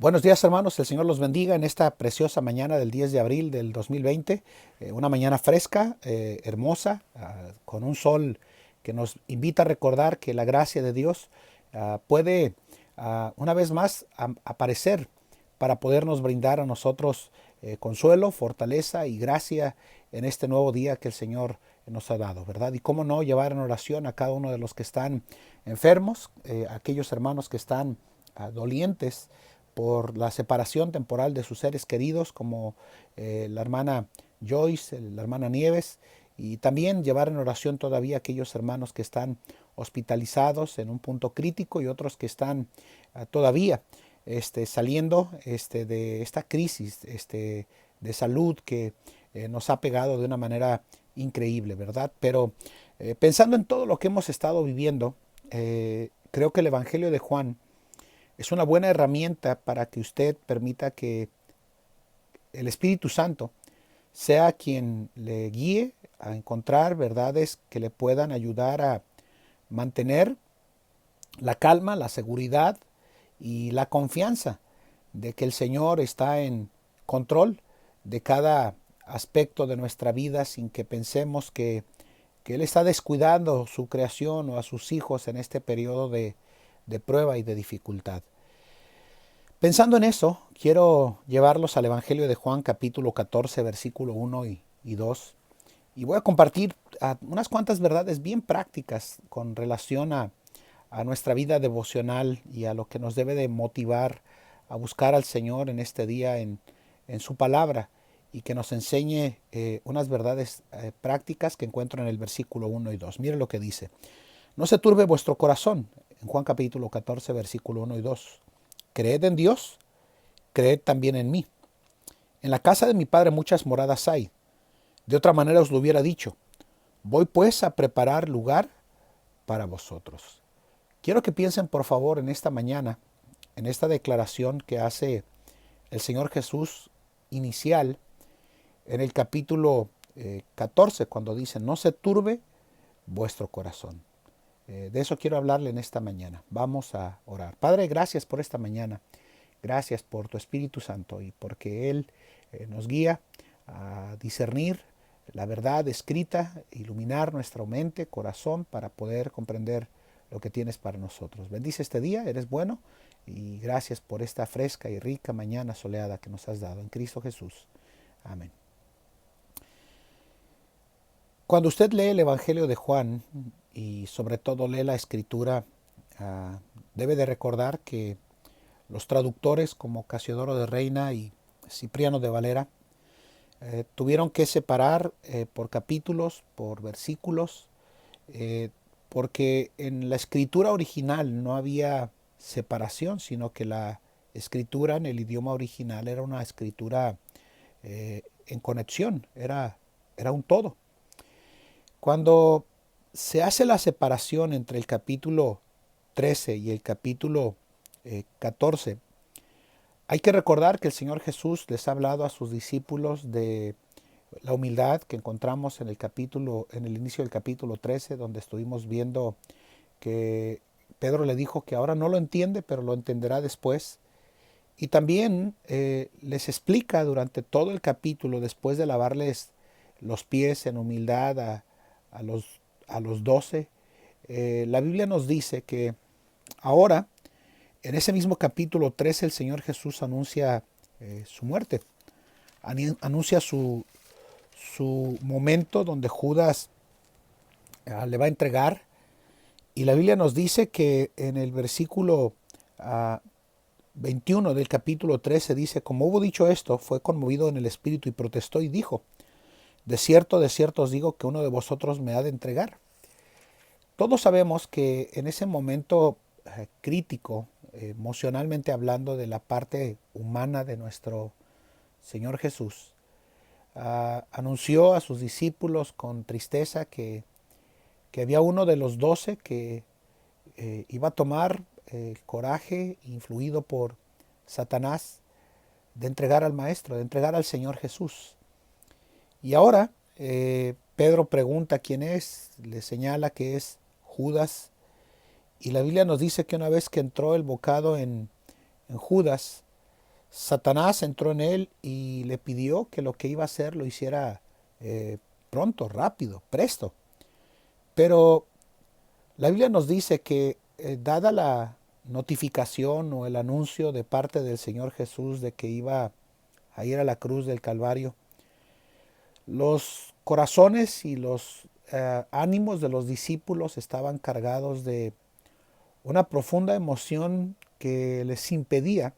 Buenos días, hermanos, el Señor los bendiga en esta preciosa mañana del 10 de abril del 2020, una mañana fresca, hermosa, con un sol que nos invita a recordar que la gracia de Dios puede una vez más aparecer para podernos brindar a nosotros consuelo, fortaleza y gracia en este nuevo día que el Señor nos ha dado, ¿verdad? Y cómo no llevar en oración a cada uno de los que están enfermos, aquellos hermanos que están dolientes por la separación temporal de sus seres queridos, como la hermana Joyce, la hermana Nieves, y también llevar en oración todavía a aquellos hermanos que están hospitalizados en un punto crítico y otros que están todavía saliendo de esta crisis de salud que nos ha pegado de una manera increíble, ¿verdad? Pero pensando en todo lo que hemos estado viviendo, creo que el Evangelio de Juan es una buena herramienta para que usted permita que el Espíritu Santo sea quien le guíe a encontrar verdades que le puedan ayudar a mantener la calma, la seguridad y la confianza de que el Señor está en control de cada aspecto de nuestra vida sin que pensemos que Él está descuidando su creación o a sus hijos en este periodo de prueba y de dificultad. Pensando en eso, quiero llevarlos al Evangelio de Juan capítulo 14, versículo 1 y 2. Y voy a compartir unas cuantas verdades bien prácticas con relación a nuestra vida devocional y a lo que nos debe de motivar a buscar al Señor en este día en su palabra y que nos enseñe unas verdades prácticas que encuentro en el versículo 1 y 2. Mire lo que dice. No se turbe vuestro corazón, en Juan capítulo 14, versículo 1 y 2. Creed en Dios, creed también en mí. En la casa de mi Padre muchas moradas hay. De otra manera os lo hubiera dicho. Voy pues a preparar lugar para vosotros. Quiero que piensen por favor en esta mañana, en esta declaración que hace el Señor Jesús inicial en el capítulo 14, cuando dice, no se turbe vuestro corazón. De eso quiero hablarle en esta mañana. Vamos a orar. Padre, gracias por esta mañana. Gracias por tu Espíritu Santo y porque Él nos guía a discernir la verdad escrita, iluminar nuestra mente, corazón, para poder comprender lo que tienes para nosotros. Bendice este día, eres bueno, y gracias por esta fresca y rica mañana soleada que nos has dado en Cristo Jesús. Amén. Cuando usted lee el Evangelio de Juan y sobre todo lee la Escritura, debe de recordar que los traductores como Casiodoro de Reina y Cipriano de Valera tuvieron que separar por capítulos, por versículos, eh, porque en la escritura original no había separación, sino que la escritura en el idioma original era una escritura en conexión, era un todo. Cuando se hace la separación entre el capítulo 13 y el capítulo 14, hay que recordar que el Señor Jesús les ha hablado a sus discípulos de la humildad que encontramos en el inicio del capítulo 13, donde estuvimos viendo que Pedro le dijo que ahora no lo entiende, pero lo entenderá después. Y también les explica durante todo el capítulo, después de lavarles los pies en humildad a los, a los 12, la Biblia nos dice que ahora, en ese mismo capítulo 13, el Señor Jesús anuncia su muerte, anuncia su momento donde Judas le va a entregar. Y la Biblia nos dice que en el versículo 21 del capítulo 13 dice, como hubo dicho esto, fue conmovido en el espíritu y protestó y dijo, de cierto os digo que uno de vosotros me ha de entregar. Todos sabemos que en ese momento crítico, emocionalmente hablando de la parte humana de nuestro Señor Jesús, anunció a sus discípulos con tristeza que había uno de los 12 que iba a tomar el coraje, influido por Satanás, de entregar al Maestro, de entregar al Señor Jesús. Y ahora Pedro pregunta quién es, le señala que es Judas, y la Biblia nos dice que una vez que entró el bocado en Judas, Satanás entró en él y le pidió que lo que iba a hacer lo hiciera pronto, rápido, presto. Pero la Biblia nos dice que dada la notificación o el anuncio de parte del Señor Jesús de que iba a ir a la cruz del Calvario, los corazones y los ánimos de los discípulos estaban cargados de una profunda emoción que les impedía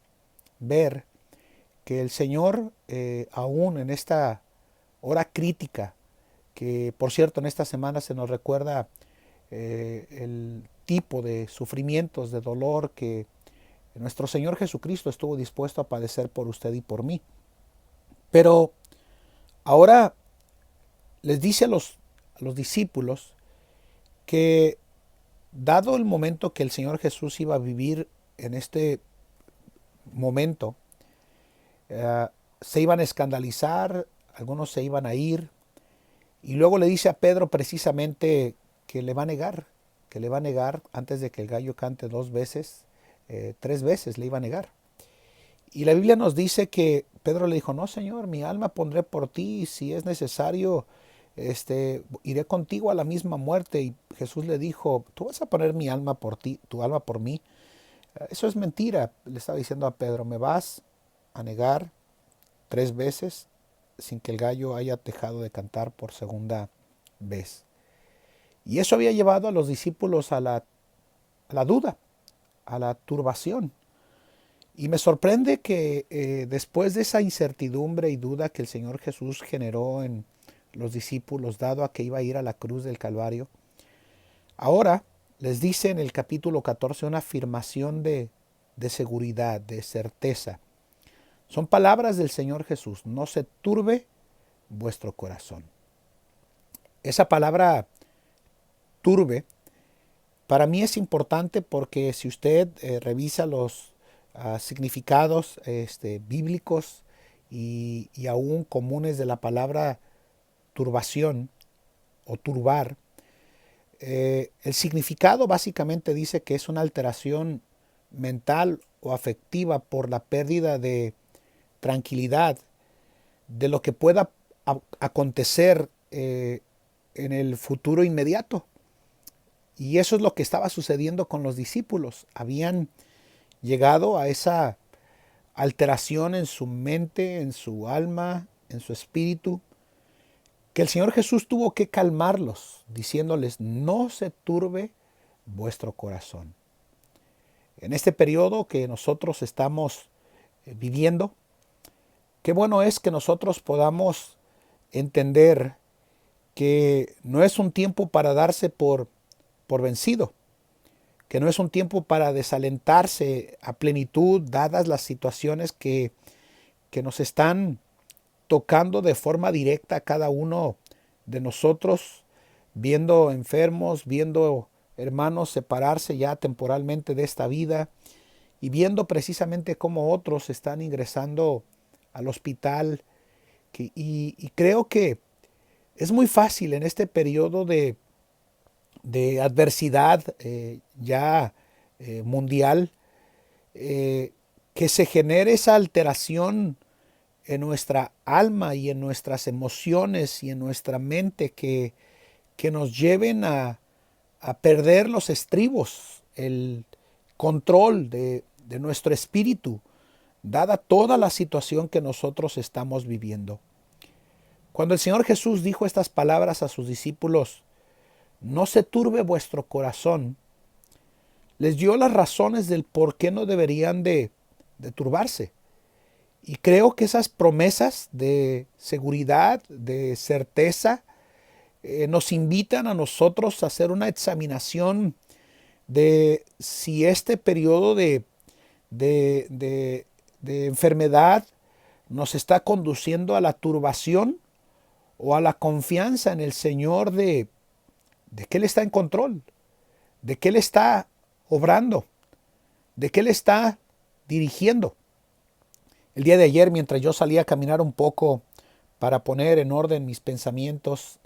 ver que el Señor, aún en esta hora crítica, que por cierto en esta semana se nos recuerda el tipo de sufrimientos, de dolor que nuestro Señor Jesucristo estuvo dispuesto a padecer por usted y por mí. Pero ahora les dice a los discípulos que dado el momento que el Señor Jesús iba a vivir en este momento, se iban a escandalizar, algunos se iban a ir, y luego le dice a Pedro precisamente que le va a negar, que le va a negar antes de que el gallo cante 2 veces, 3 veces le iba a negar. Y la Biblia nos dice que Pedro le dijo, no Señor, mi alma pondré por ti, si es necesario, iré contigo a la misma muerte. Y Jesús le dijo, tú vas a poner mi alma por ti, tu alma por mí. Eso es mentira, le estaba diciendo a Pedro, me vas a negar 3 veces sin que el gallo haya dejado de cantar por segunda vez. Y eso había llevado a los discípulos a la duda, a la turbación. Y me sorprende que después de esa incertidumbre y duda que el Señor Jesús generó en los discípulos, dado a que iba a ir a la cruz del Calvario, ahora les dice en el capítulo 14 una afirmación de seguridad, de certeza. Son palabras del Señor Jesús, no se turbe vuestro corazón. Esa palabra turbe para mí es importante porque si usted revisa los significados bíblicos y aún comunes de la palabra turbación o turbar, el significado básicamente dice que es una alteración mental o afectiva por la pérdida de tranquilidad de lo que pueda acontecer en el futuro inmediato. Y eso es lo que estaba sucediendo con los discípulos. Habían llegado a esa alteración en su mente, en su alma, en su espíritu, que el Señor Jesús tuvo que calmarlos, diciéndoles, no se turbe vuestro corazón. En este periodo que nosotros estamos viviendo, qué bueno es que nosotros podamos entender que no es un tiempo para darse por vencido, que no es un tiempo para desalentarse a plenitud, dadas las situaciones que nos están tocando de forma directa a cada uno de nosotros, viendo enfermos, viendo hermanos separarse ya temporalmente de esta vida y viendo precisamente cómo otros están ingresando al hospital. Y creo que es muy fácil en este periodo de adversidad ya mundial, que se genere esa alteración en nuestra alma y en nuestras emociones y en nuestra mente que nos lleven a perder los estribos, el control de nuestro espíritu, dada toda la situación que nosotros estamos viviendo. Cuando el Señor Jesús dijo estas palabras a sus discípulos, no se turbe vuestro corazón, les dio las razones del por qué no deberían de turbarse. Y creo que esas promesas de seguridad, de certeza, nos invitan a nosotros a hacer una examinación de si este periodo de enfermedad nos está conduciendo a la turbación o a la confianza en el Señor de que Él está en control, de que Él está obrando, de que Él está dirigiendo. El día de ayer, mientras yo salía a caminar un poco para poner en orden mis pensamientos,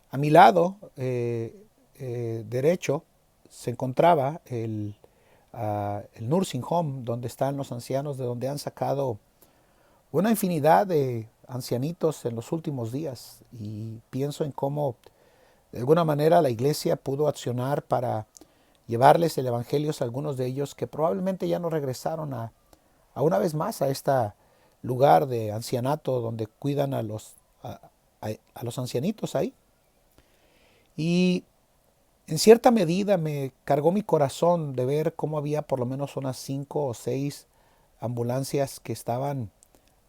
a mi lado derecho se encontraba el el nursing home, donde están los ancianos, de donde han sacado una infinidad de ancianitos en los últimos días. Y pienso en cómo de alguna manera la iglesia pudo accionar para llevarles el evangelio a algunos de ellos que probablemente ya no regresaron a una vez más a este lugar de ancianato donde cuidan a los ancianitos ahí. Y en cierta medida me cargó mi corazón de ver cómo había por lo menos unas 5 o 6 ambulancias que estaban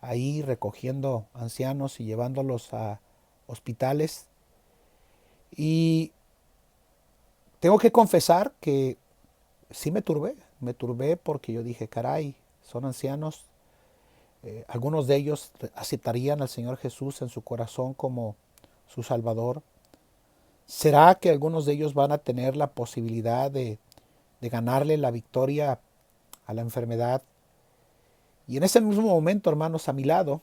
ahí recogiendo ancianos y llevándolos a hospitales. Y tengo que confesar que sí me turbé porque yo dije, caray, son ancianos. Algunos de ellos aceptarían al Señor Jesús en su corazón como su Salvador. ¿Será que algunos de ellos van a tener la posibilidad de ganarle la victoria a la enfermedad? Y en ese mismo momento, hermanos, a mi lado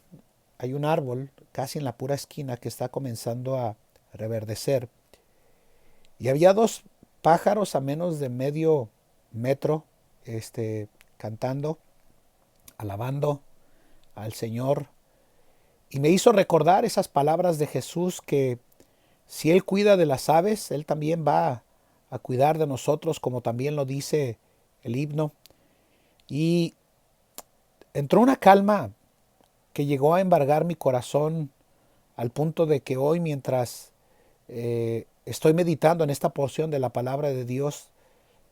hay un árbol casi en la pura esquina que está comenzando a reverdecer. Y había dos pájaros a menos de medio metro cantando, alabando al Señor. Y me hizo recordar esas palabras de Jesús que si Él cuida de las aves, Él también va a cuidar de nosotros, como también lo dice el himno. Y entró una calma que llegó a embargar mi corazón al punto de que hoy, mientras estoy meditando en esta porción de la palabra de Dios,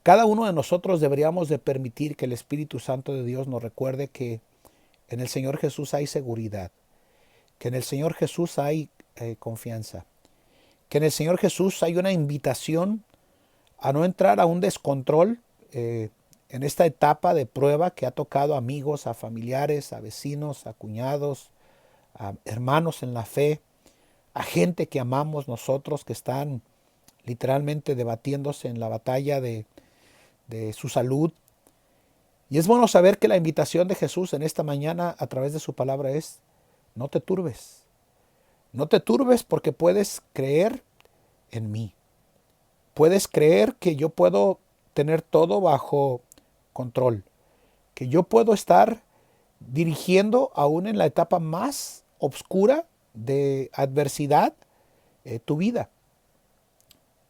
cada uno de nosotros deberíamos de permitir que el Espíritu Santo de Dios nos recuerde que en el Señor Jesús hay seguridad, que en el Señor Jesús hay confianza, que en el Señor Jesús hay una invitación a no entrar a un descontrol en esta etapa de prueba que ha tocado a amigos, a familiares, a vecinos, a cuñados, a hermanos en la fe, a gente que amamos nosotros, que están literalmente debatiéndose en la batalla de su salud. Y es bueno saber que la invitación de Jesús en esta mañana a través de su palabra es: no te turbes. No te turbes porque puedes creer en mí. Puedes creer que yo puedo tener todo bajo control, que yo puedo estar dirigiendo aún en la etapa más oscura de adversidad tu vida.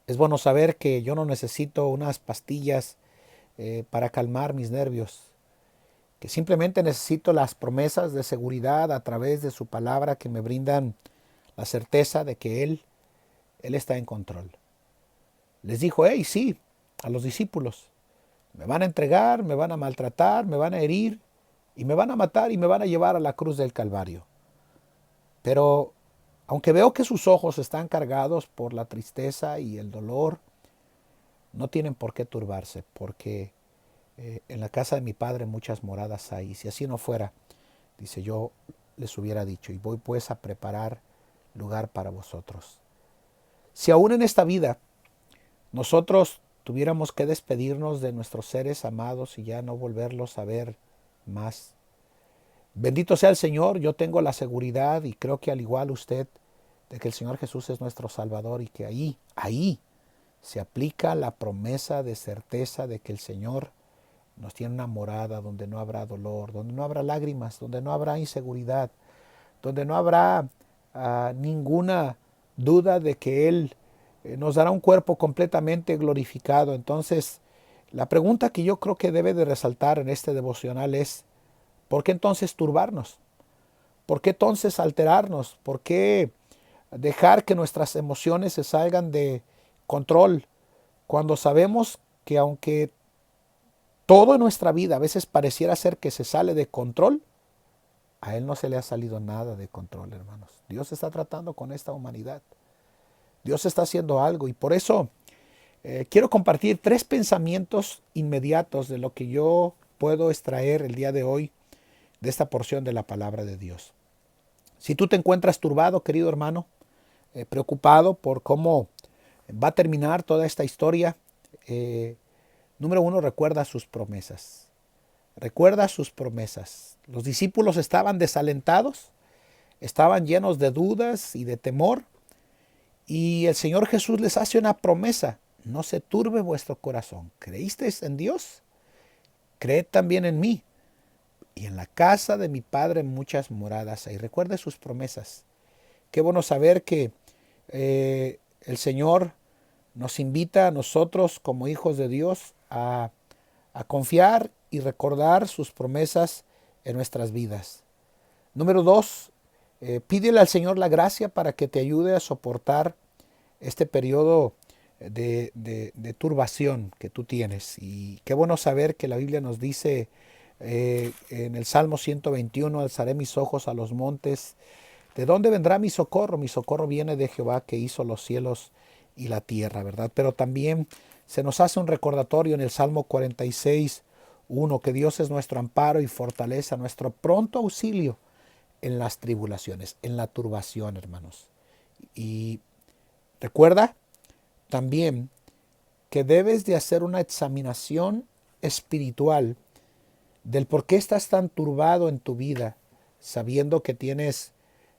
Es bueno saber que yo no necesito unas pastillas para calmar mis nervios, que simplemente necesito las promesas de seguridad a través de su palabra que me brindan la certeza de que Él está en control. Les dijo, hey, sí, a los discípulos, me van a entregar, me van a maltratar, me van a herir y me van a matar y me van a llevar a la cruz del Calvario. Pero aunque veo que sus ojos están cargados por la tristeza y el dolor, no tienen por qué turbarse, porque en la casa de mi padre muchas moradas hay. Y si así no fuera, dice, yo les hubiera dicho, y voy pues a preparar lugar para vosotros. Si aún en esta vida nosotros tuviéramos que despedirnos de nuestros seres amados y ya no volverlos a ver más, bendito sea el Señor, yo tengo la seguridad y creo que al igual usted, de que el Señor Jesús es nuestro Salvador y que ahí se aplica la promesa de certeza de que el Señor nos tiene una morada donde no habrá dolor, donde no habrá lágrimas, donde no habrá inseguridad, donde no habrá ninguna duda de que Él nos dará un cuerpo completamente glorificado. Entonces, la pregunta que yo creo que debe de resaltar en este devocional es: ¿por qué entonces turbarnos? ¿Por qué entonces alterarnos? ¿Por qué dejar que nuestras emociones se salgan de control cuando sabemos que aunque todo en nuestra vida a veces pareciera ser que se sale de control, a Él no se le ha salido nada de control, hermanos? Dios está tratando con esta humanidad. Dios está haciendo algo y por eso quiero compartir 3 pensamientos inmediatos de lo que yo puedo extraer el día de hoy de esta porción de la palabra de Dios. Si tú te encuentras turbado, querido hermano, preocupado por cómo va a terminar toda esta historia, número 1, recuerda sus promesas. Recuerda sus promesas. Los discípulos estaban desalentados, estaban llenos de dudas y de temor, y el Señor Jesús les hace una promesa: no se turbe vuestro corazón. ¿Creísteis en Dios? creed también en mí. Y en la casa de mi Padre muchas moradas hay. Recuerde sus promesas. Qué bueno saber que el Señor nos invita a nosotros como hijos de Dios a confiar y recordar sus promesas en nuestras vidas. Número 2, pídele al Señor la gracia para que te ayude a soportar este periodo de turbación que tú tienes. Y qué bueno saber que la Biblia nos dice en el Salmo 121, alzaré mis ojos a los montes. ¿De dónde vendrá mi socorro? Mi socorro viene de Jehová que hizo los cielos y la tierra, ¿verdad? Pero también se nos hace un recordatorio en el Salmo 46, 1, que Dios es nuestro amparo y fortaleza, nuestro pronto auxilio en las tribulaciones, en la turbación, hermanos. Y recuerda también que debes de hacer una examinación espiritual del por qué estás tan turbado en tu vida, sabiendo que tienes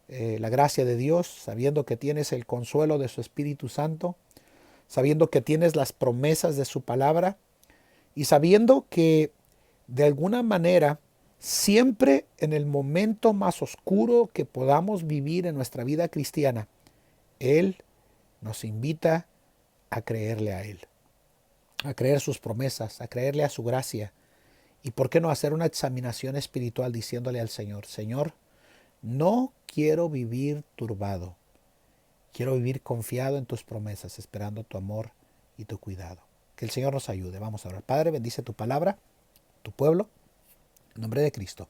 la gracia de Dios, sabiendo que tienes el consuelo de su Espíritu Santo, sabiendo que tienes las promesas de su palabra y sabiendo que de alguna manera siempre en el momento más oscuro que podamos vivir en nuestra vida cristiana, Él nos invita a creerle a Él, a creer sus promesas, a creerle a su gracia. Y por qué no hacer una examinación espiritual diciéndole al Señor, Señor, no quiero vivir turbado, quiero vivir confiado en tus promesas, esperando tu amor y tu cuidado. Que el Señor nos ayude. Vamos a orar. Padre, bendice tu palabra, tu pueblo, en nombre de Cristo.